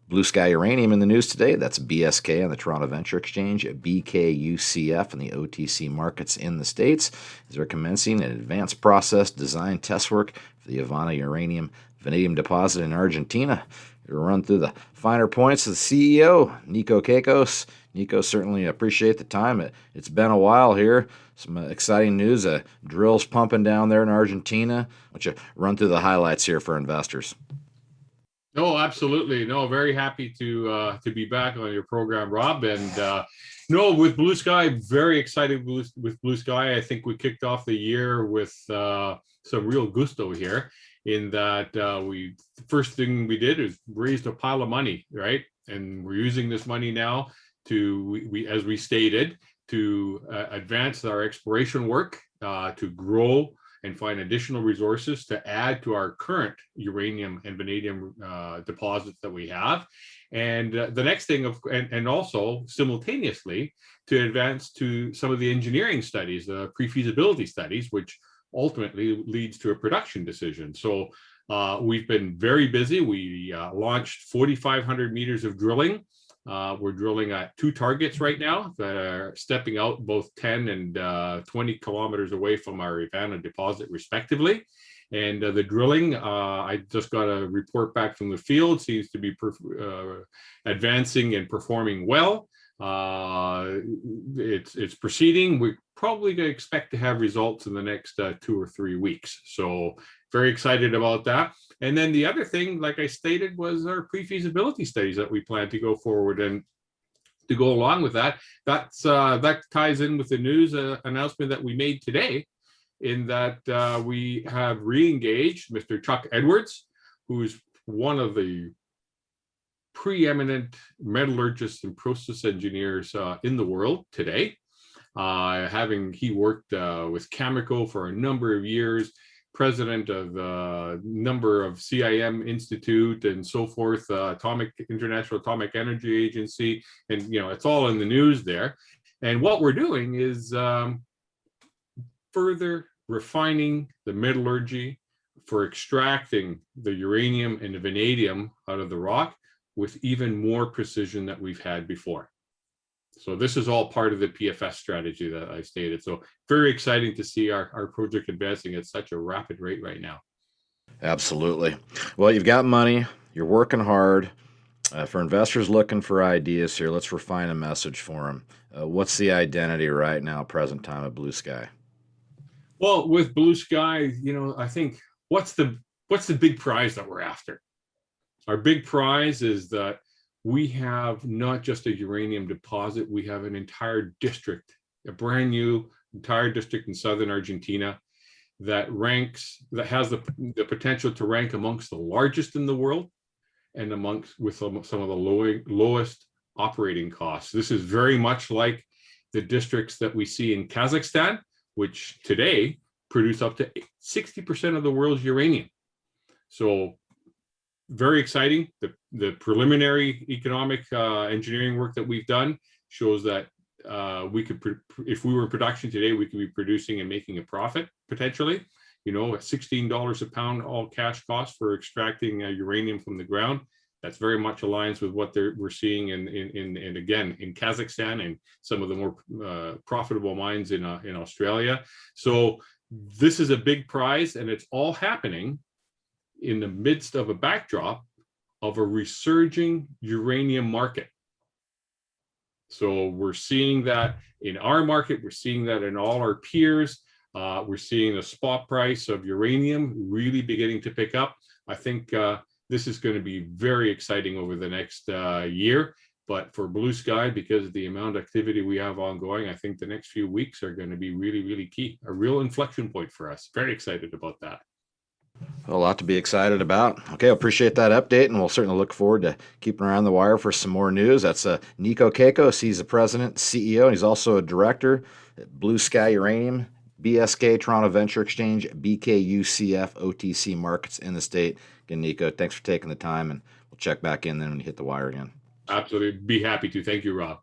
Blue Sky Uranium in the news today. That's BSK on the Toronto Venture Exchange, BKUCF on the OTC markets in the States, as they're commencing an advanced process design test work for the Ivana Uranium-Vanadium deposit in Argentina. We'll run through the finer points of the CEO, Nikolaos Cacos. Nico, certainly appreciate the time. It's been a while here. Some exciting news. Drills pumping down there in Argentina. Why don't you run through the highlights here for investors? No, absolutely. No, very happy to be back on your program, Rob. And no, with Blue Sky, very excited with Blue Sky. I think we kicked off the year with some real gusto here. In that the first thing we did is raised a pile of money, right? And we're using this money now to, as we stated, to advance our exploration work, to grow and find additional resources to add to our current uranium and vanadium deposits that we have. And the next thing, and also simultaneously to advance to some of the engineering studies, the pre-feasibility studies, which ultimately leads to a production decision. So we've been very busy. We launched 4,500 meters of drilling. We're drilling at 2 targets right now that are stepping out both 10 and 20 kilometers away from our Ivana deposit, respectively. And the drilling, I just got a report back from the field, seems to be advancing and performing well. It's proceeding. We're probably going to expect to have results in the next 2 or 3 weeks. So very excited about that. And then the other thing, like I stated, was our pre-feasibility studies that we plan to go forward. And to go along with that, that ties in with the news announcement that we made today, in that we have re-engaged Mr. Chuck Edwards, who is one of the preeminent metallurgists and process engineers in the world today. He worked with Cameco for a number of years, president of a number of CIM Institute and so forth, International Atomic Energy Agency, and it's all in the news there. And what we're doing is further refining the metallurgy for extracting the uranium and the vanadium out of the rock with even more precision that we've had before. So this is all part of the PFS strategy that I stated. So very exciting to see our project advancing at such a rapid rate right now. Absolutely. Well, you've got money. You're working hard. For investors looking for ideas here, let's refine a message for them. What's the identity right now, present time of Blue Sky? Well, with Blue Sky, I think what's the big prize that we're after? Our big prize is that we have not just a uranium deposit, we have an entire district, a brand new entire district in southern Argentina that has the potential to rank amongst the largest in the world and with some of the lowest operating costs. This is very much like the districts that we see in Kazakhstan, which today produce up to 60% of the world's uranium. So very exciting. The preliminary economic engineering work that we've done shows that if we were in production today, we could be producing and making a profit potentially. At $16 a pound all cash cost for extracting uranium from the ground. That's very much aligns with what we're seeing in again in Kazakhstan and some of the more profitable mines in Australia. So this is a big prize, and it's all happening in the midst of a backdrop of a resurging uranium market. So we're seeing that in our market, we're seeing that in all our peers. We're seeing the spot price of uranium really beginning to pick up. I think this is going to be very exciting over the next year. But for Blue Sky, because of the amount of activity we have ongoing, I think the next few weeks are going to be really, really key. A real inflection point for us. Very excited about that. A lot to be excited about. Okay, I appreciate that update, and we'll certainly look forward to keeping around the wire for some more news. That's Nikolaos Cacos. He's the president, CEO, and he's also a director at Blue Sky Uranium, BSK, Toronto Venture Exchange, BKUCF, OTC markets in the state. Again, Nico, thanks for taking the time, and we'll check back in then when you hit the wire again. Absolutely. Be happy to. Thank you, Rob.